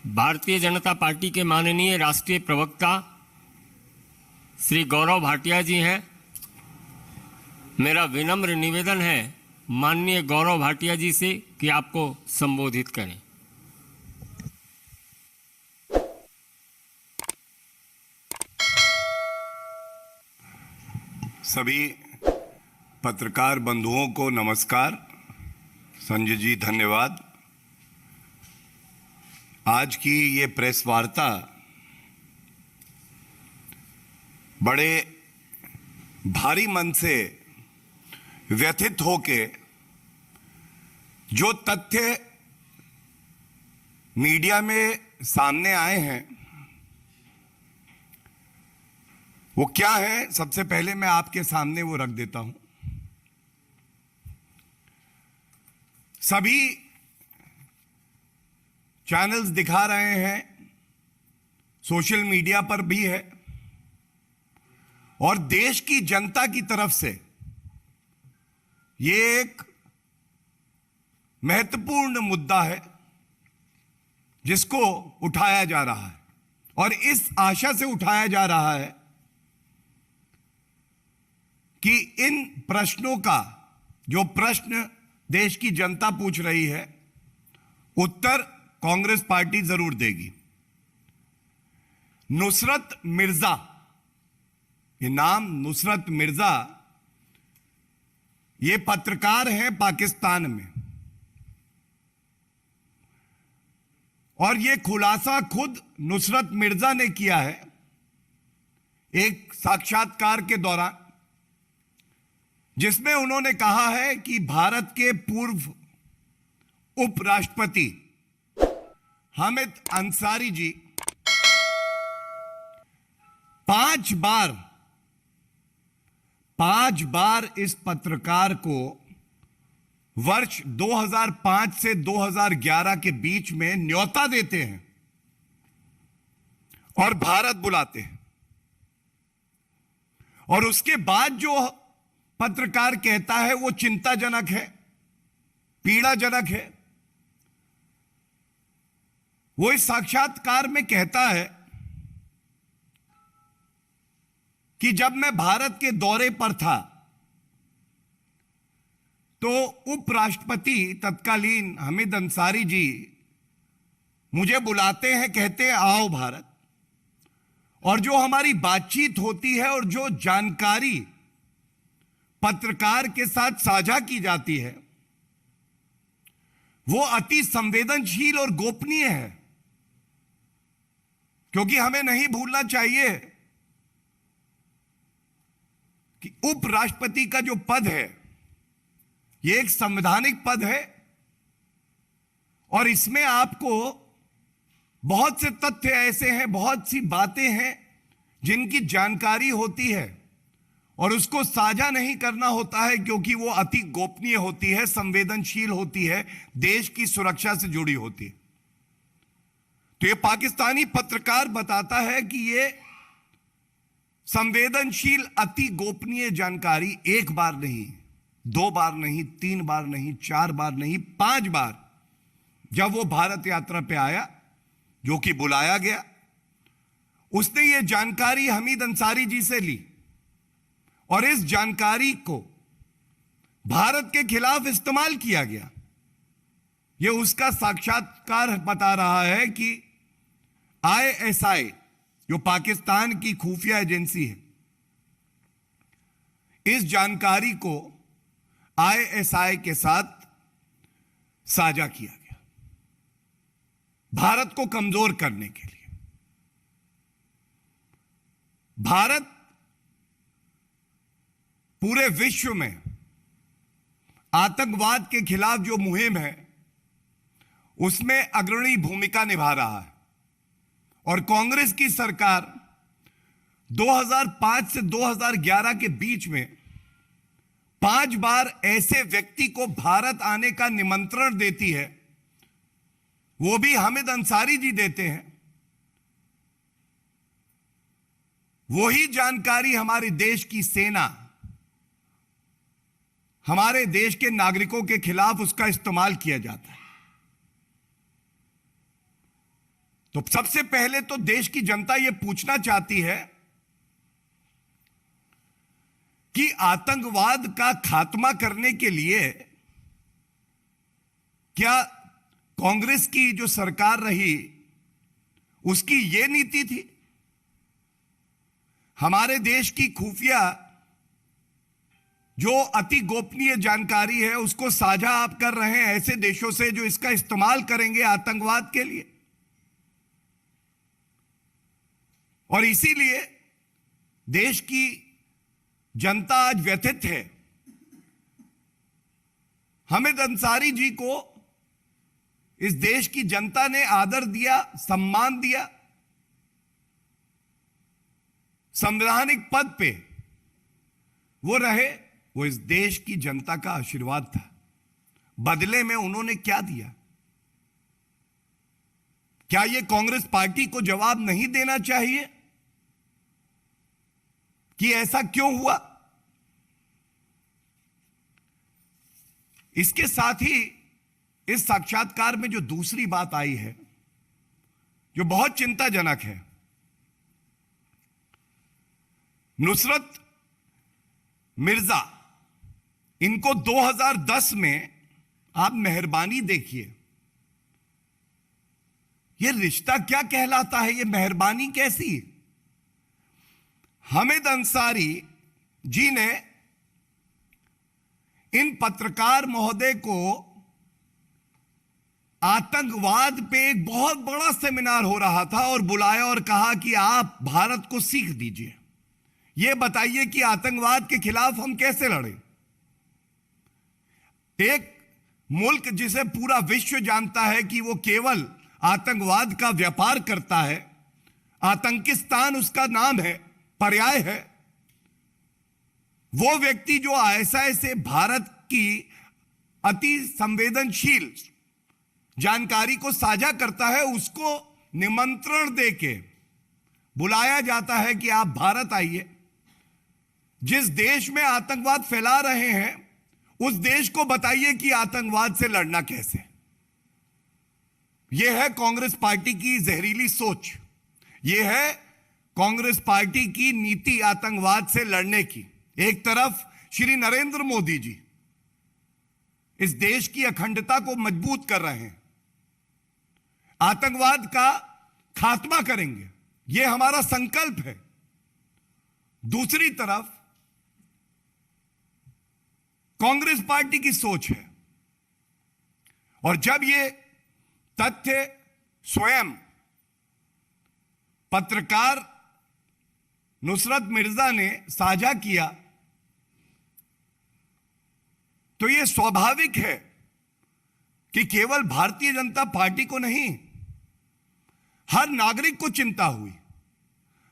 Bharatiya Janata party के माननीय राष्ट्रीय प्रवक्ता श्री गौरव भाटिया जी हैं। मेरा विनम्र निवेदन है माननीय गौरव भाटिया जी से कि आपको संबोधित करें। सभी पत्रकार बंधुओं को नमस्कार। संजय जी धन्यवाद। आज की ये प्रेस वार्ता बड़े भारी मन से व्यथित होके जो तथ्य मीडिया में सामने आए हैं वो क्या है, सबसे पहले मैं आपके सामने वो रख देता हूं। सभी चैनल्स दिखा रहे हैं, सोशल मीडिया पर भी है और देश की जनता की तरफ से ये एक महत्वपूर्ण मुद्दा है जिसको उठाया जा रहा है और इस आशा से उठाया जा रहा है कि इन प्रश्नों का जो प्रश्न देश की जनता पूछ रही है उत्तर कांग्रेस पार्टी जरूर देगी। नुसरत मिर्जा, ये नाम नुसरत मिर्जा, ये पत्रकार हैं पाकिस्तान में और ये खुलासा खुद नुसरत मिर्जा ने किया है एक साक्षात्कार के दौरान, जिसमें उन्होंने कहा है कि भारत के पूर्व उपराष्ट्रपति हामिद अंसारी जी 5 बार इस पत्रकार को वर्ष 2005 से 2011 के बीच में न्योता देते हैं और भारत बुलाते हैं और उसके बाद जो पत्रकार कहता है वो चिंताजनक है, पीड़ाजनक है। वो इस साक्षात्कार में कहता है कि जब मैं भारत के दौरे पर था तो उपराष्ट्रपति तत्कालीन हामिद अंसारी जी मुझे बुलाते हैं, कहते हैं आओ भारत, और जो हमारी बातचीत होती है और जो जानकारी पत्रकार के साथ साझा की जाती है वो अति संवेदनशील और गोपनीय है, क्योंकि हमें नहीं भूलना चाहिए कि उपराष्ट्रपति का जो पद है यह एक संवैधानिक पद है और इसमें आपको बहुत से तथ्य ऐसे हैं, बहुत सी बातें हैं जिनकी जानकारी होती है और उसको साझा नहीं करना होता है क्योंकि वो अति गोपनीय होती है, संवेदनशील होती है, देश की सुरक्षा से जुड़ी होती है। तो ये पाकिस्तानी पत्रकार बताता है कि ये संवेदनशील अति गोपनीय जानकारी 1 बार नहीं, 2 बार नहीं, 3 बार नहीं, 4 बार नहीं, 5 बार जब वो भारत यात्रा पे आया, जो कि बुलाया गया, उसने ये जानकारी हामिद अंसारी जी से ली और इस जानकारी को भारत के खिलाफ इस्तेमाल किया गया। यह उसका साक्षात्कार बता रहा है कि ISI, जो पाकिस्तान की खुफिया एजेंसी है, इस जानकारी को ISI के साथ साझा किया गया भारत को कमजोर करने के लिए। भारत पूरे विश्व में आतंकवाद के खिलाफ जो मुहिम है उसमें अग्रणी भूमिका निभा रहा है और कांग्रेस की सरकार 2005 से 2011 के बीच में 5 बार ऐसे व्यक्ति को भारत आने का निमंत्रण देती है, वो भी हामिद अंसारी जी देते हैं। वही जानकारी हमारे देश की सेना, हमारे देश के नागरिकों के खिलाफ उसका इस्तेमाल किया जाता है। तो सबसे पहले तो देश की जनता यह पूछना चाहती है कि आतंकवाद का खात्मा करने के लिए क्या कांग्रेस की जो सरकार रही उसकी यह नीति थी? हमारे देश की खुफिया जो अति गोपनीय जानकारी है उसको साझा आप कर रहे हैं ऐसे देशों से जो इसका इस्तेमाल करेंगे आतंकवाद के लिए। और इसीलिए देश की जनता आज व्यथित है। हामिद अंसारी जी को इस देश की जनता ने आदर दिया, सम्मान दिया, संवैधानिक पद पे वो रहे। वो इस देश की जनता का आशीर्वाद था। बदले में उन्होंने क्या दिया? क्या ये कांग्रेस पार्टी को जवाब नहीं देना चाहिए कि ऐसा क्यों हुआ? इसके साथ ही इस साक्षात्कार में जो दूसरी बात आई है जो बहुत चिंताजनक है, नुसरत मिर्जा, इनको 2010 में आप मेहरबानी देखिए, यह रिश्ता क्या कहलाता है? यह मेहरबानी कैसी? हामिद अंसारी जी ने इन पत्रकार महोदय को आतंकवाद पे एक बहुत बड़ा सेमिनार हो रहा था और बुलाया और कहा कि आप भारत को सीख दीजिए, यह बताइए कि आतंकवाद के खिलाफ हम कैसे लड़ें। एक मुल्क जिसे पूरा विश्व जानता है कि वो केवल आतंकवाद का व्यापार करता है, आतंकिस्तान उसका नाम है, पर्याय है, वो व्यक्ति जो ऐसे भारत की अति संवेदनशील जानकारी को साझा करता है, उसको निमंत्रण देके बुलाया जाता है कि आप भारत आइए। जिस देश में आतंकवाद फैला रहे हैं उस देश को बताइए कि आतंकवाद से लड़ना कैसे। यह है कांग्रेस पार्टी की जहरीली सोच, यह है कांग्रेस पार्टी की नीति आतंकवाद से लड़ने की। एक तरफ श्री नरेंद्र मोदी जी इस देश की अखंडता को मजबूत कर रहे हैं, आतंकवाद का खात्मा करेंगे, यह हमारा संकल्प है। दूसरी तरफ कांग्रेस पार्टी की सोच है। और जब ये तथ्य स्वयं पत्रकार नुसरत मिर्जा ने साझा किया तो यह स्वाभाविक है कि केवल भारतीय जनता पार्टी को नहीं, हर नागरिक को चिंता हुई,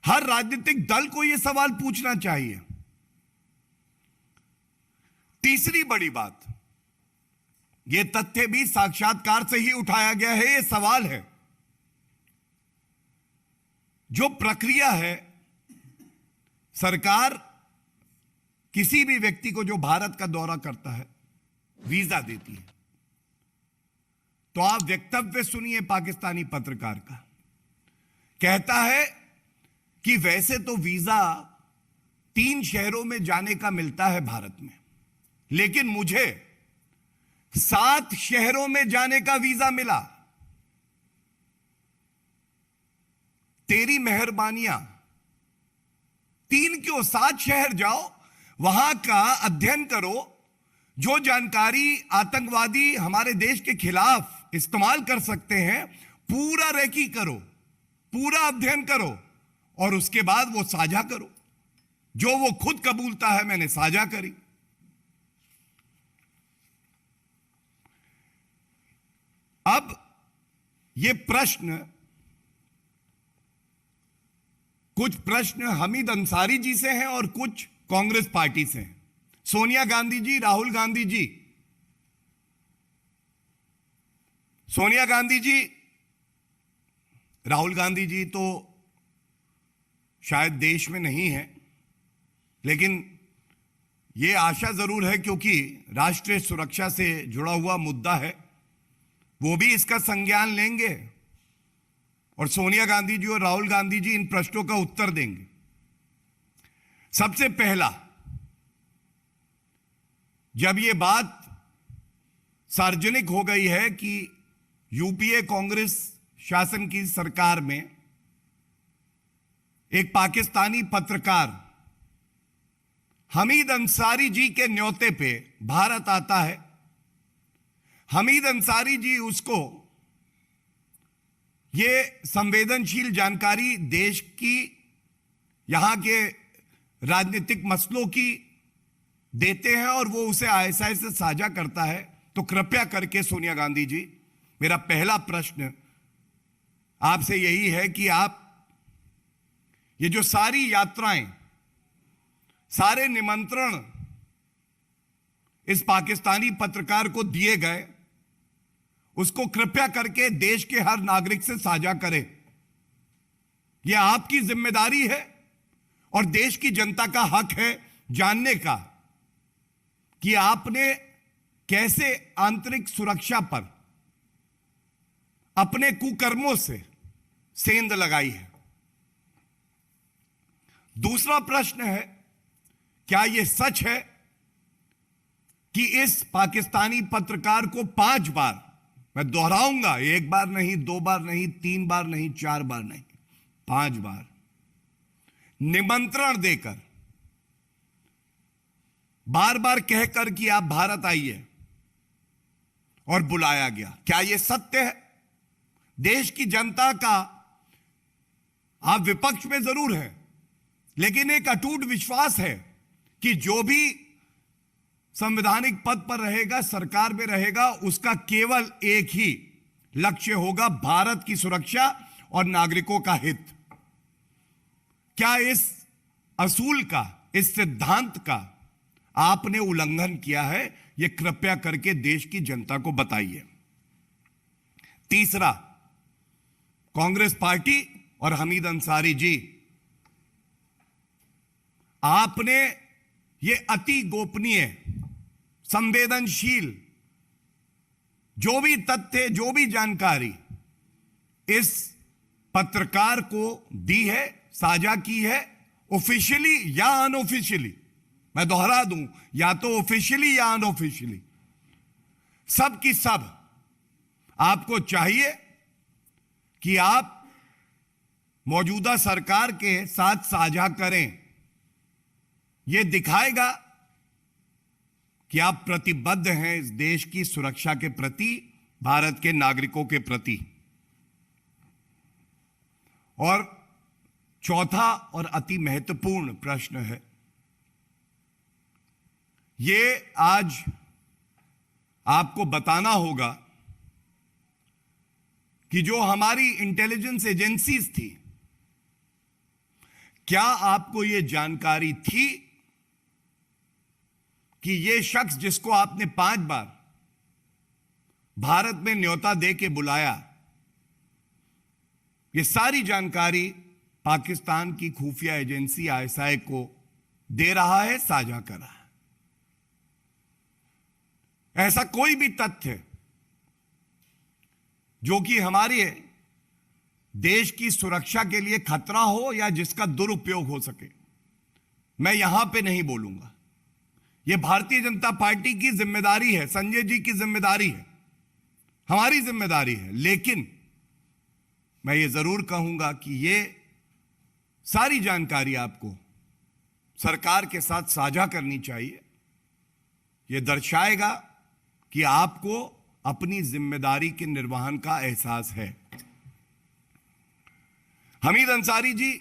हर राजनीतिक दल को यह सवाल पूछना चाहिए। तीसरी बड़ी बात, यह तथ्य भी साक्षात्कार से ही उठाया गया है, यह सवाल है, जो प्रक्रिया है, सरकार किसी भी व्यक्ति को जो भारत का दौरा करता है वीजा देती है। तो आप वक्तव्य सुनिए पाकिस्तानी पत्रकार का, कहता है कि वैसे तो वीजा 3 शहरों में जाने का मिलता है भारत में, लेकिन मुझे 7 शहरों में जाने का वीजा मिला। तेरी मेहरबानियां, 3 क्यों, 7 शहर जाओ, वहां का अध्ययन करो, जो जानकारी आतंकवादी हमारे देश के खिलाफ इस्तेमाल कर सकते हैं पूरा रेकी करो, पूरा अध्ययन करो और उसके बाद वो साझा करो। जो वो खुद कबूलता है मैंने साझा करी। अब ये प्रश्न, कुछ प्रश्न हामिद अंसारी जी से हैं और कुछ कांग्रेस पार्टी से हैं। सोनिया गांधी जी, राहुल गांधी जी, सोनिया गांधी जी, राहुल गांधी जी तो शायद देश में नहीं है, लेकिन यह आशा जरूर है क्योंकि राष्ट्रीय सुरक्षा से जुड़ा हुआ मुद्दा है, वो भी इसका संज्ञान लेंगे। और सोनिया गांधी जी और राहुल गांधी जी इन प्रश्नों का उत्तर देंगे। सबसे पहला, जब यह बात सार्वजनिक हो गई है कि यूपीए कांग्रेस शासन की सरकार में एक पाकिस्तानी पत्रकार हमीद अंसारी जी के न्योते पे भारत आता है, हमीद अंसारी जी उसको ये संवेदनशील जानकारी देश की, यहां के राजनीतिक मसलों की देते हैं और वो उसे आईएसआई से साझा करता है। तो कृपया करके सोनिया गांधी जी, मेरा पहला प्रश्न आपसे यही है कि आप ये जो सारी यात्राएं, सारे निमंत्रण इस पाकिस्तानी पत्रकार को दिए गए, उसको कृपया करके देश के हर नागरिक से साझा करें। यह आपकी जिम्मेदारी है और देश की जनता का हक है जानने का कि आपने कैसे आंतरिक सुरक्षा पर अपने कुकर्मों से सेंध लगाई है। दूसरा प्रश्न है, क्या यह सच है कि इस पाकिस्तानी पत्रकार को 5 बार, मैं दोहराऊंगा, 1 बार नहीं, 2 बार नहीं, 3 बार नहीं, 4 बार नहीं, 5 बार निमंत्रण देकर, बार बार कहकर कि आप भारत आइए और बुलाया गया? क्या यह सत्य है? देश की जनता का आप विपक्ष में जरूर है, लेकिन एक अटूट विश्वास है कि जो भी संवैधानिक पद पर रहेगा, सरकार में रहेगा, उसका केवल एक ही लक्ष्य होगा, भारत की सुरक्षा और नागरिकों का हित। क्या इस असूल का, इस सिद्धांत का आपने उल्लंघन किया है? यह कृपया करके देश की जनता को बताइए। तीसरा, कांग्रेस पार्टी और हमीद अंसारी जी, आपने ये अति गोपनीय, संवेदनशील जो भी तथ्य, जो भी जानकारी इस पत्रकार को दी है, साझा की है, ऑफिशियली या अनऑफिशियली, मैं दोहरा दूं, या तो ऑफिशियली या अनऑफिशियली, सब की सब आपको चाहिए कि आप मौजूदा सरकार के साथ साझा करें। यह दिखाएगा कि आप प्रतिबद्ध हैं इस देश की सुरक्षा के प्रति, भारत के नागरिकों के प्रति। और चौथा और अति महत्वपूर्ण प्रश्न है, यह आज आपको बताना होगा कि जो हमारी इंटेलिजेंस एजेंसीज थी, क्या आपको यह जानकारी थी कि यह शख्स जिसको आपने 5 बार भारत में न्योता दे के बुलाया, यह सारी जानकारी पाकिस्तान की खुफिया एजेंसी आईएसआई को दे रहा है, साझा कर रहा है? ऐसा कोई भी तथ्य जो कि हमारे देश की सुरक्षा के लिए खतरा हो या जिसका दुरुपयोग हो सके, मैं यहां पे नहीं बोलूंगा। यह भारतीय जनता पार्टी की जिम्मेदारी है, संजय जी की जिम्मेदारी है, हमारी जिम्मेदारी है। लेकिन मैं ये जरूर कहूंगा कि यह सारी जानकारी आपको सरकार के साथ साझा करनी चाहिए। यह दर्शाएगा कि आपको अपनी जिम्मेदारी के निर्वहन का एहसास है। हमीद अंसारी जी,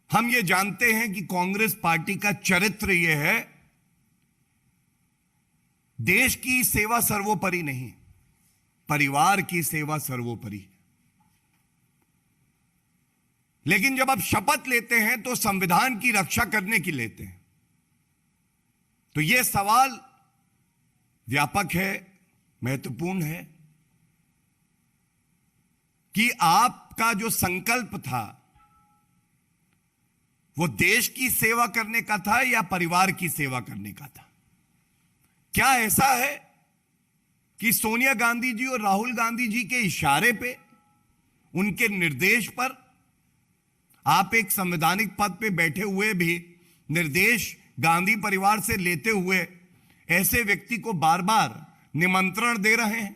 हम ये जानते हैं कि कांग्रेस पार्टी का चरित्र यह है, देश की सेवा सर्वोपरि नहीं, परिवार की सेवा सर्वोपरि। लेकिन जब आप शपथ लेते हैं तो संविधान की रक्षा करने की लेते हैं। तो यह सवाल व्यापक है, महत्वपूर्ण है कि आपका जो संकल्प था वो देश की सेवा करने का था या परिवार की सेवा करने का था? क्या ऐसा है कि सोनिया गांधी जी और राहुल गांधी जी के इशारे पे उनके निर्देश पर, आप एक संवैधानिक पद पे बैठे हुए भी निर्देश गांधी परिवार से लेते हुए ऐसे व्यक्ति को बार बार निमंत्रण दे रहे हैं?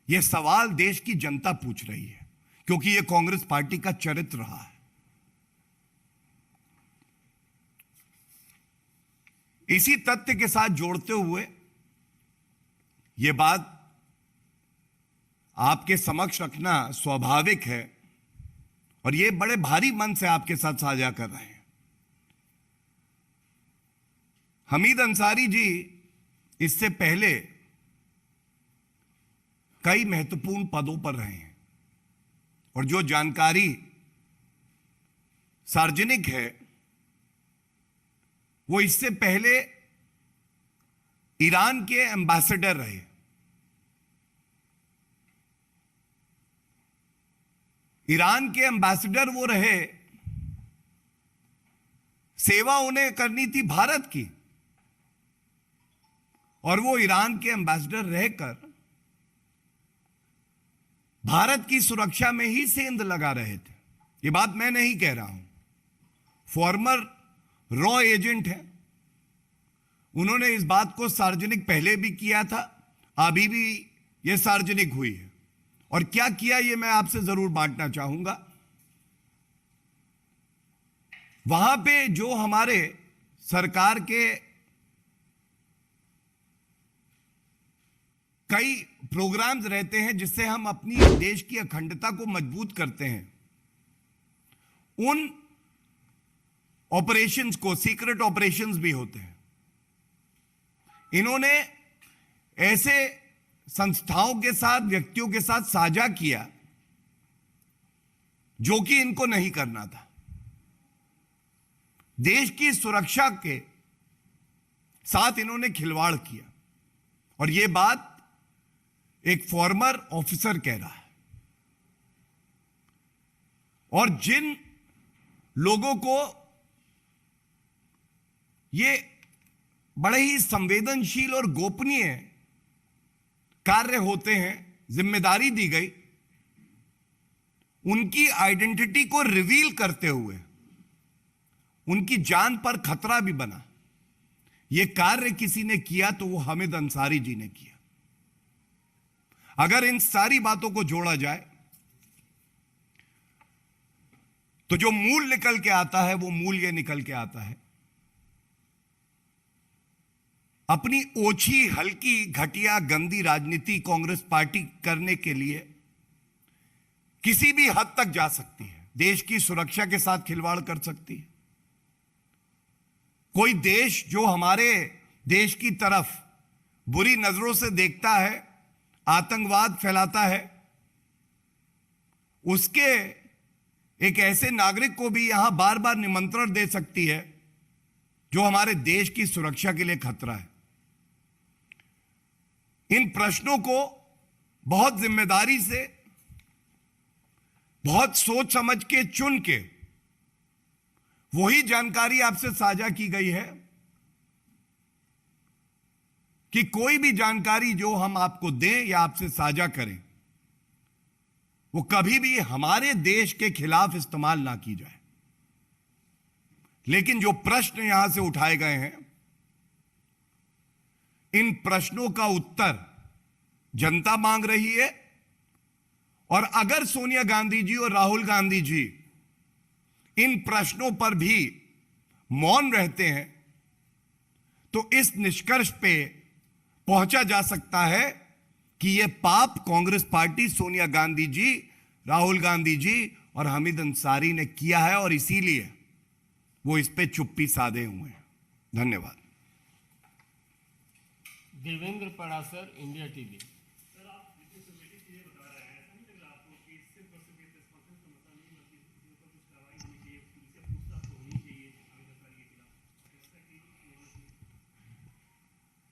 यह सवाल देश की जनता पूछ रही है, क्योंकि यह कांग्रेस पार्टी का चरित्र रहा है। इसी तथ्य के साथ जोड़ते हुए यह बात आपके समक्ष रखना स्वाभाविक है और यह बड़े भारी मन से आपके साथ साझा कर रहे हैं। हमीद अंसारी जी इससे पहले कई महत्वपूर्ण पदों पर रहे हैं और जो जानकारी सार्वजनिक है वो इससे पहले ईरान के एम्बेसडर रहे। ईरान के एम्बेसडर वो रहे, सेवा उन्हें करनी थी भारत की, और वो ईरान के एम्बेसडर रहकर भारत की सुरक्षा में ही सेंध लगा रहे थे। ये बात मैं नहीं कह रहा हूं, फॉर्मर रॉ एजेंट है, उन्होंने इस बात को सार्वजनिक पहले भी किया था, अभी भी यह सार्वजनिक हुई है। और क्या किया ये मैं आपसे जरूर बांटना चाहूंगा। वहां पे जो हमारे सरकार के कई प्रोग्राम्स रहते हैं जिससे हम अपनी देश की अखंडता को मजबूत करते हैं, उन ऑपरेशंस को सीक्रेट ऑपरेशंस भी होते हैं। इन्होंने ऐसे संस्थाओं के साथ, व्यक्तियों के साथ साझा किया जो कि इनको नहीं करना था। देश की सुरक्षा के साथ इन्होंने खिलवाड़ किया और यह बात एक फॉर्मर ऑफिसर कह रहा है। और जिन लोगों को ये बड़े ही संवेदनशील और गोपनीय कार्य होते हैं, जिम्मेदारी दी गई, उनकी आइडेंटिटी को रिवील करते हुए उनकी जान पर खतरा भी बना। यह कार्य किसी ने किया तो वो हामिद अंसारी जी ने किया। अगर इन सारी बातों को जोड़ा जाए तो जो मूल निकल के आता है वो मूल ये निकल के आता है, अपनी ओछी, हल्की, घटिया, गंदी राजनीति कांग्रेस पार्टी करने के लिए किसी भी हद तक जा सकती है। देश की सुरक्षा के साथ खिलवाड़ कर सकती है। कोई देश जो हमारे देश की तरफ बुरी नजरों से देखता है, आतंकवाद फैलाता है, उसके एक ऐसे नागरिक को भी यहां बार बार निमंत्रण दे सकती है जो हमारे देश की सुरक्षा के लिए खतरा है। इन प्रश्नों को बहुत जिम्मेदारी से, बहुत सोच समझ के चुन के वही जानकारी आपसे साझा की गई है कि कोई भी जानकारी जो हम आपको दें या आपसे साझा करें वो कभी भी हमारे देश के खिलाफ इस्तेमाल ना की जाए। लेकिन जो प्रश्न यहां से उठाए गए हैं, इन प्रश्नों का उत्तर जनता मांग रही है। और अगर सोनिया गांधी जी और राहुल गांधी जी इन प्रश्नों पर भी मौन रहते हैं तो इस निष्कर्ष पे पहुंचा जा सकता है कि यह पाप कांग्रेस पार्टी, सोनिया गांधी जी, राहुल गांधी जी और हामिद अंसारी ने किया है और इसीलिए वो इस पे चुप्पी साधे हुए हैं। धन्यवाद। Devendra Parashar, India TV.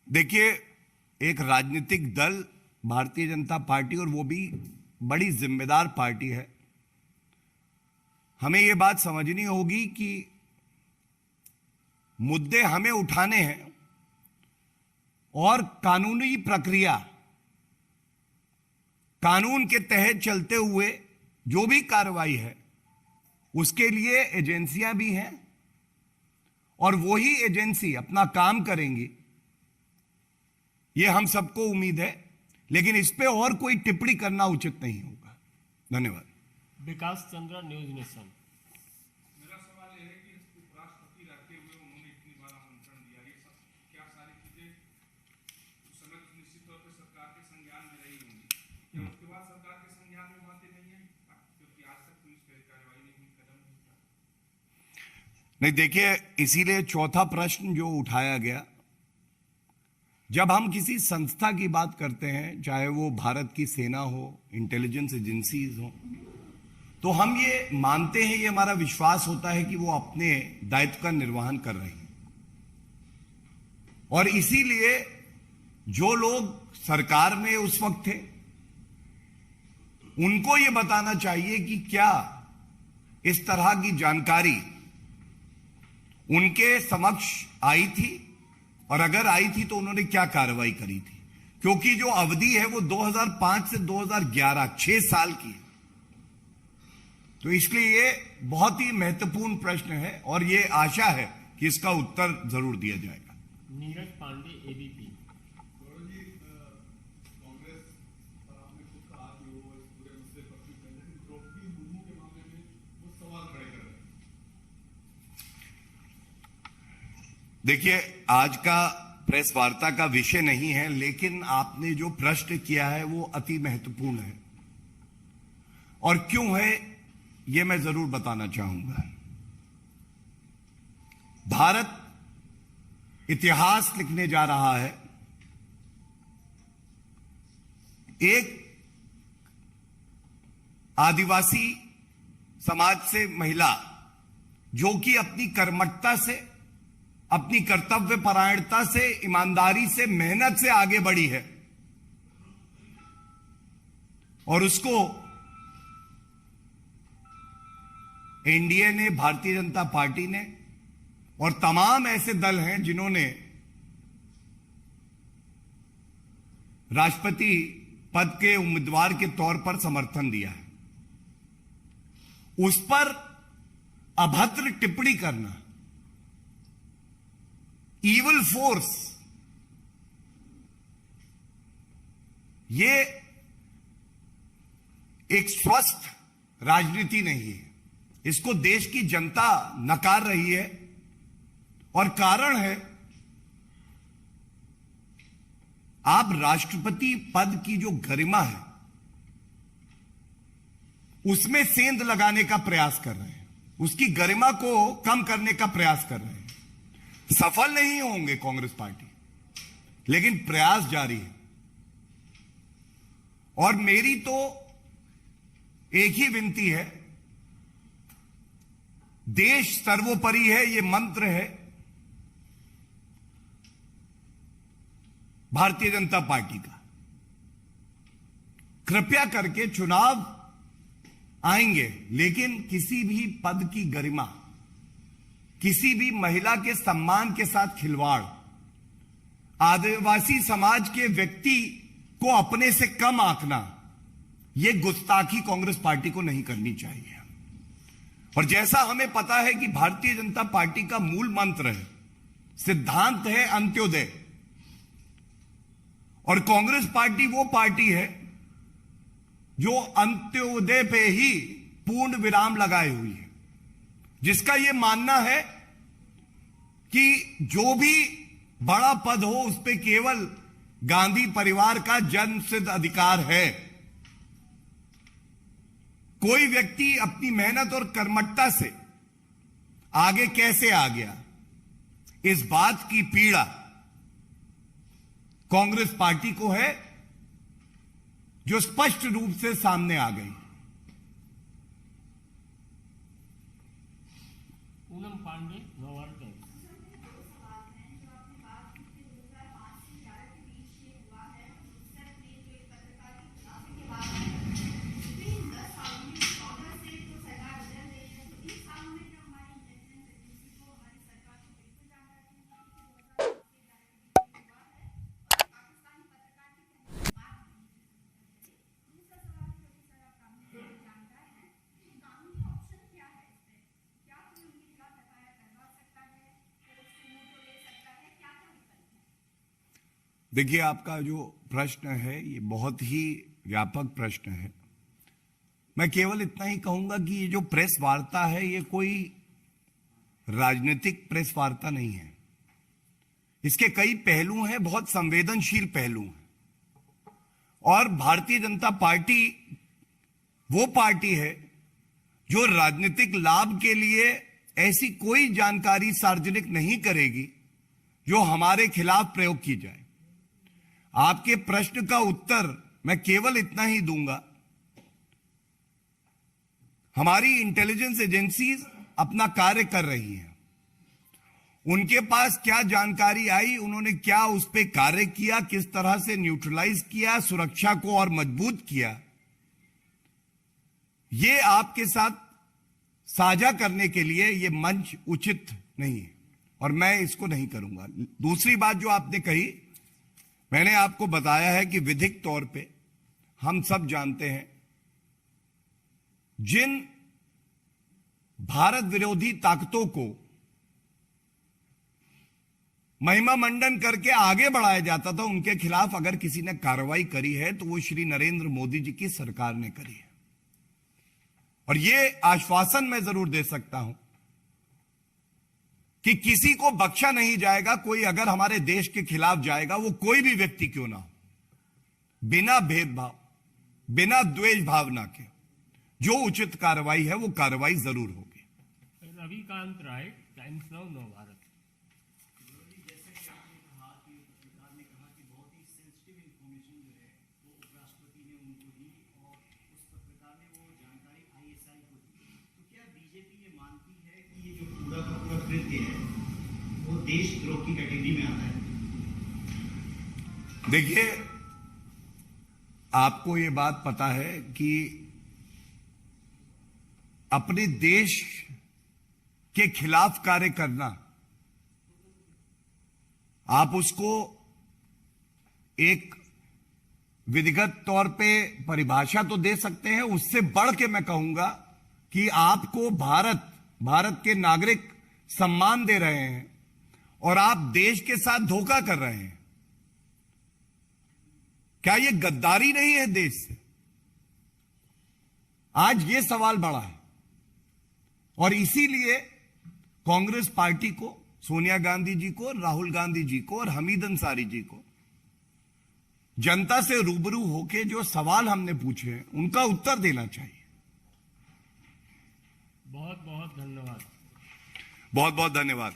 देखिए, एक राजनीतिक दल भारतीय जनता पार्टी, और वो भी बड़ी जिम्मेदार पार्टी है, हमें यह बात समझनी होगी कि मुद्दे हमें उठाने हैं और कानूनी प्रक्रिया, कानून के तहत चलते हुए जो भी कार्रवाई है उसके लिए एजेंसियां भी हैं और वही एजेंसी अपना काम करेंगी, ये हम सबको उम्मीद है, लेकिन इस पे और कोई टिप्पणी करना उचित नहीं होगा। धन्यवाद। विकास चंद्र, न्यूज नेशन। मेरा सवाल यह है कि उपराष्ट्रपति रहते हुए उन्होंने इतनी बार आमंत्रण दिया, ये सब क्या सारी चीजें उस समय निश्चित तौर पर सरकार के संज्ञान में रही होंगी, क्या उसके बाद सरकार के संज्ञान में बातें नहीं आई? क्योंकि आज तक पुलिस पर कार्रवाई नहीं हुई, कदम नहीं उठा। नहीं, देखिए, इसीलिए चौथा प्रश्न जो उठाया गया, जब हम किसी संस्था की बात करते हैं, चाहे वो भारत की सेना हो, इंटेलिजेंस एजेंसीज हो, तो हम ये मानते हैं, ये हमारा विश्वास होता है कि वो अपने दायित्व का निर्वहन कर रहे हैं। और इसीलिए जो लोग सरकार में उस वक्त थे, उनको ये बताना चाहिए कि क्या इस तरह की जानकारी उनके समक्ष आई थी, और अगर आई थी तो उन्होंने क्या कार्रवाई करी थी। क्योंकि जो अवधि है वो 2005 से 2011, 6 साल की है। तो इसलिए ये बहुत ही महत्वपूर्ण प्रश्न है और ये आशा है कि इसका उत्तर जरूर दिया जाएगा। नीरज पांडे, एबीपी। देखिए, आज का प्रेस वार्ता का विषय नहीं है, लेकिन आपने जो प्रश्न किया है वो अति महत्वपूर्ण है। और क्यों है ये मैं जरूर बताना चाहूंगा। भारत इतिहास लिखने जा रहा है। एक आदिवासी समाज से महिला जो कि अपनी कर्मठता से, अपनी कर्तव्य परायणता से, ईमानदारी से, मेहनत से आगे बढ़ी है, और उसको एनडीए ने, भारतीय जनता पार्टी ने और तमाम ऐसे दल हैं जिन्होंने राष्ट्रपति पद के उम्मीदवार के तौर पर समर्थन दिया है, उस पर अभद्र टिप्पणी करना, ईवल फोर्स, ये एक स्वस्थ राजनीति नहीं है। इसको देश की जनता नकार रही है और कारण है, आप राष्ट्रपति पद की जो गरिमा है उसमें सेंध लगाने का प्रयास कर रहे हैं, उसकी गरिमा को कम करने का प्रयास कर रहे हैं। सफल नहीं होंगे कांग्रेस पार्टी, लेकिन प्रयास जारी है। और मेरी तो एक ही विनती है, देश सर्वोपरि है, ये मंत्र है भारतीय जनता पार्टी का। कृपया करके चुनाव आएंगे, लेकिन किसी भी पद की गरिमा, किसी भी महिला के सम्मान के साथ खिलवाड़, आदिवासी समाज के व्यक्ति को अपने से कम आंकना, यह गुस्ताखी कांग्रेस पार्टी को नहीं करनी चाहिए। और जैसा हमें पता है कि भारतीय जनता पार्टी का मूल मंत्र है, सिद्धांत है अंत्योदय, और कांग्रेस पार्टी वो पार्टी है जो अंत्योदय पे ही पूर्ण विराम लगाए हुई है, जिसका यह मानना है कि जो भी बड़ा पद हो उस पे केवल गांधी परिवार का जन्मसिद्ध अधिकार है। कोई व्यक्ति अपनी मेहनत और कर्मठता से आगे कैसे आ गया, इस बात की पीड़ा कांग्रेस पार्टी को है, जो स्पष्ट रूप से सामने आ गई। पूनम पांडे, नवभारत टाइम्स। देखिए, आपका जो प्रश्न है ये बहुत ही व्यापक प्रश्न है। मैं केवल इतना ही कहूंगा कि ये जो प्रेस वार्ता है ये कोई राजनीतिक प्रेस वार्ता नहीं है। इसके कई पहलू हैं, बहुत संवेदनशील पहलू हैं। और भारतीय जनता पार्टी वो पार्टी है जो राजनीतिक लाभ के लिए ऐसी कोई जानकारी सार्वजनिक नहीं करेगी जो हमारे खिलाफ प्रयोग की जाए। आपके प्रश्न का उत्तर मैं केवल इतना ही दूंगा, हमारी इंटेलिजेंस एजेंसीज अपना कार्य कर रही हैं। उनके पास क्या जानकारी आई, उन्होंने क्या उस पर कार्य किया, किस तरह से न्यूट्रलाइज किया, सुरक्षा को और मजबूत किया, ये आपके साथ साझा करने के लिए ये मंच उचित नहीं है और मैं इसको नहीं करूंगा। दूसरी बात जो आपने कही, मैंने आपको बताया है कि विधिक तौर पे हम सब जानते हैं जिन भारत विरोधी ताकतों को महिमा मंडन करके आगे बढ़ाया जाता था, उनके खिलाफ अगर किसी ने कार्रवाई करी है तो वो श्री नरेंद्र मोदी जी की सरकार ने करी है। और ये आश्वासन मैं जरूर दे सकता हूं कि किसी को बख्शा नहीं जाएगा। कोई अगर हमारे देश के खिलाफ जाएगा, वो कोई भी व्यक्ति क्यों ना हो, बिना भेदभाव, बिना द्वेष भावना के जो उचित कार्रवाई है वो कार्रवाई जरूर होगी। रविकांत राय, टाइम्स नाउ नव भारत। वो देशद्रोह की कैटेगरी में आता है। देखिए, आपको ये बात पता है कि अपने देश के खिलाफ कार्य करना, आप उसको एक विधिगत तौर पे परिभाषा तो दे सकते हैं, उससे बढ़ के मैं कहूंगा कि आपको भारत के नागरिक सम्मान दे रहे हैं और आप देश के साथ धोखा कर रहे हैं। क्या यह गद्दारी नहीं है देश से? आज यह सवाल बड़ा है और इसीलिए कांग्रेस पार्टी को, सोनिया गांधी जी को, राहुल गांधी जी को और हमीद अंसारी जी को जनता से रूबरू होके जो सवाल हमने पूछे हैं उनका उत्तर देना चाहिए। बहुत बहुत धन्यवाद। बहुत बहुत धन्यवाद।